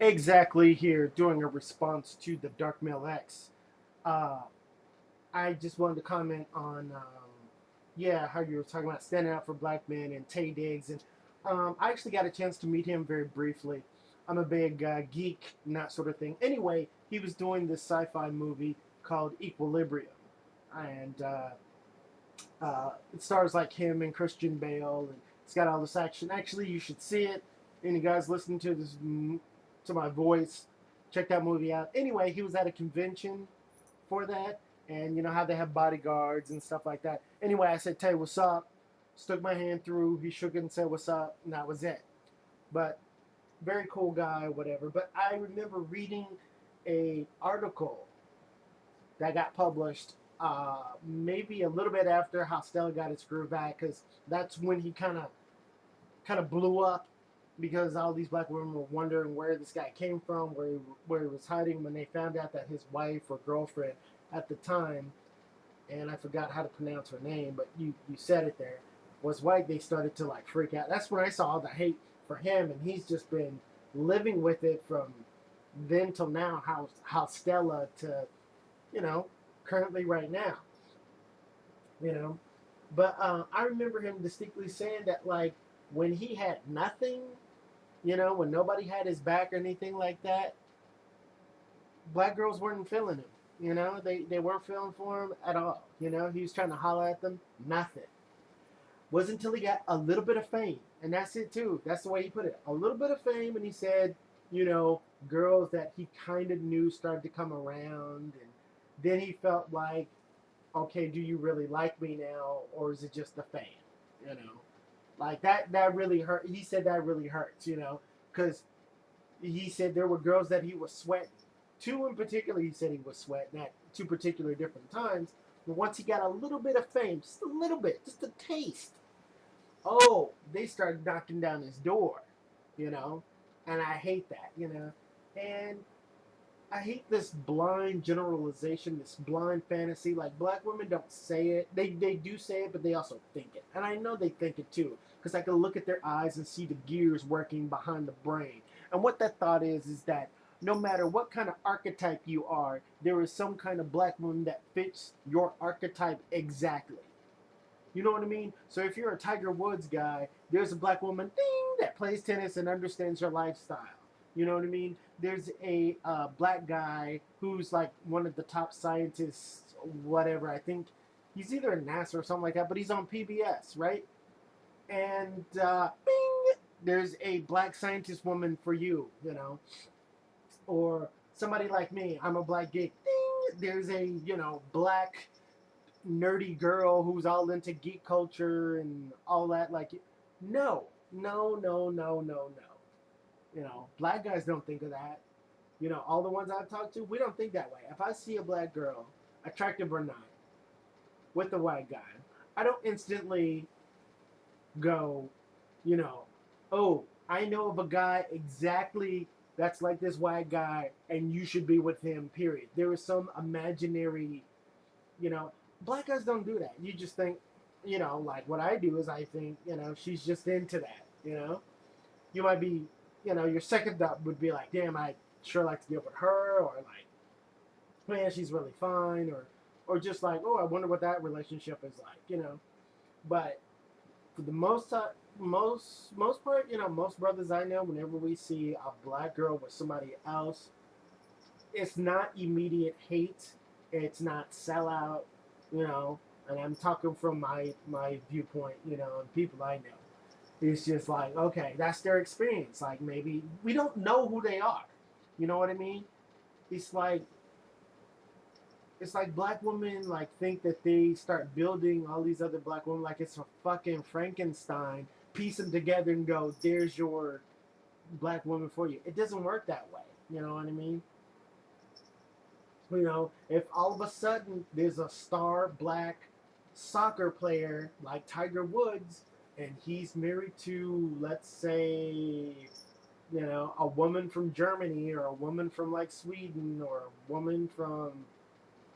exactly here doing a response to the DarkmaleX. Uh, I just wanted to comment on, yeah, how you were talking about standing out for black men and Tay Diggs. And I actually got a chance to meet him very briefly. I'm a big geek and that sort of thing. Anyway, he was doing this sci fi movie called Equilibrium. And it stars like him and Christian Bale. And it's got all this action. Actually, you should see it. Any guys listening to this, to my voice, check that movie out. Anyway, he was at a convention for that, and you know how they have bodyguards and stuff like that. Anyway, I said, "Tay, what's up?" Stuck my hand through. He shook it and said, "What's up?" And that was it. But very cool guy, whatever. But I remember reading a article that got published maybe a little bit after how Stella got his groove back, because that's when he kind of blew up because all these black women were wondering where this guy came from, where he was hiding when they found out that his wife or girlfriend at the time, and I forgot how to pronounce her name, but you said it there, was white. They started to like freak out. That's when I saw all the hate for him, and he's just been living with it from then till now. How Stella to, you know, currently right now, you know. But I remember him distinctly saying that like when he had nothing, when nobody had his back or anything like that, black girls weren't feeling him. They weren't feeling for him at all. He was trying to holler at them, nothing. Wasn't until he got a little bit of fame, and that's it too. That's the way he put it. A little bit of fame, and he said, girls that he kind of knew started to come around, and then he felt like, okay, do you really like me now, or is it just the fame? You know, like that really hurt. He said that really hurts. Because he said there were girls that he was sweating. Two in particular, he said he was sweating at two particular different times. But once he got a little bit of fame, just a little bit, just a taste, oh, they started knocking down his door, you know? And I hate that, And I hate this blind generalization, this blind fantasy. Like, black women don't say it. They do say it, but they also think it. And I know they think it too, because I can look at their eyes and see the gears working behind the brain. And what that thought is that no matter what kind of archetype you are, there is some kind of black woman that fits your archetype exactly. You know what I mean? So if you're a Tiger Woods guy, there's a black woman, ding, that plays tennis and understands your lifestyle. You know what I mean? There's a black guy who's like one of the top scientists, whatever. I think he's either in NASA or something like that, but he's on PBS, right? And bing, there's a black scientist woman for you, or somebody like me. I'm a black geek. Ding, there's a black nerdy girl who's all into geek culture and all that. Like, no, no, no, no, no, no. Black guys don't think of that. All the ones I've talked to, we don't think that way. If I see a black girl, attractive or not, with a white guy, I don't instantly go, you know, oh, I know of a guy exactly that's like this white guy, and you should be with him, period. There is some imaginary, you know, black guys don't do that. You just think, like what I do is I think, she's just into that, You might be, your second thought would be like, damn, I sure like to deal with her, or like, man, she's really fine, or just like, oh, I wonder what that relationship is like. But for the most part, most brothers I know, whenever we see a black girl with somebody else, it's not immediate hate, it's not sellout, you know. And I'm talking from my viewpoint, and people I know. It's just like, okay, that's their experience. Like, maybe we don't know who they are. You know what I mean? It's like black women like think that they start building all these other black women like it's a fucking Frankenstein, piece them together and go, there's your black woman for you. It doesn't work that way. You know what I mean? If all of a sudden there's a star black soccer player like Tiger Woods, and he's married to, let's say, a woman from Germany, or a woman from like Sweden, or a woman from,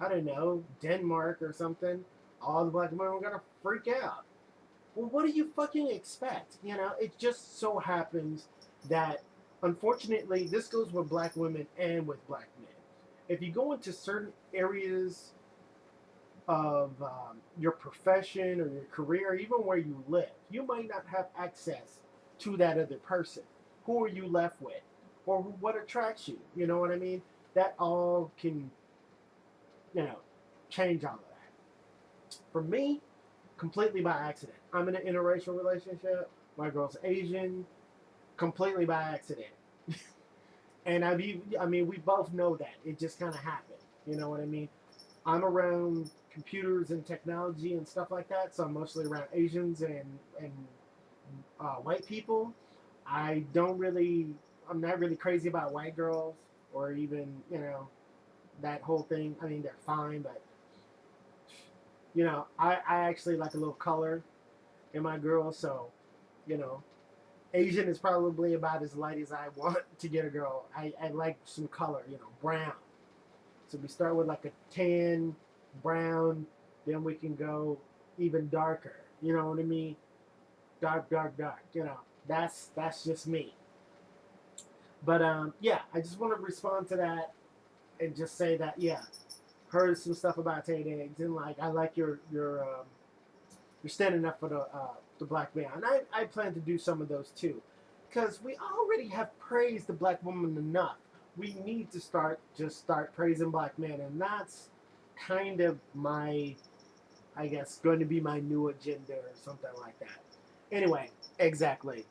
I don't know, Denmark or something, all the black women are gonna freak out. Well, what do you fucking expect? It just so happens that, unfortunately, this goes with black women and with black men. If you go into certain areas of your profession or your career, even where you live, you might not have access to that other person. Who are you left with? Or what attracts you? You know what I mean? That all can, you know, change all of that. For me, completely by accident. I'm in an interracial relationship. My girl's Asian, completely by accident. And I mean, we both know that. It just kind of happened. You know what I mean? I'm around computers and technology and stuff like that, so I'm mostly around Asians and white people. I don't really, I'm not really crazy about white girls or even that whole thing. I mean, they're fine, but I actually like a little color in my girl, so you know, Asian is probably about as light as I want to get a girl. I like some color, brown. So we start with like a tan, brown, then we can go even darker. You know what I mean? Dark, dark, dark. That's just me. But yeah, I just want to respond to that and just say that yeah, heard some stuff about Tay Diggs and like I like you're standing up for the black man, and I plan to do some of those too, because we already have praised the black woman enough. We need to start praising black men, and that's kind of my, I guess, going to be my new agenda or something like that. Anyway, exactly.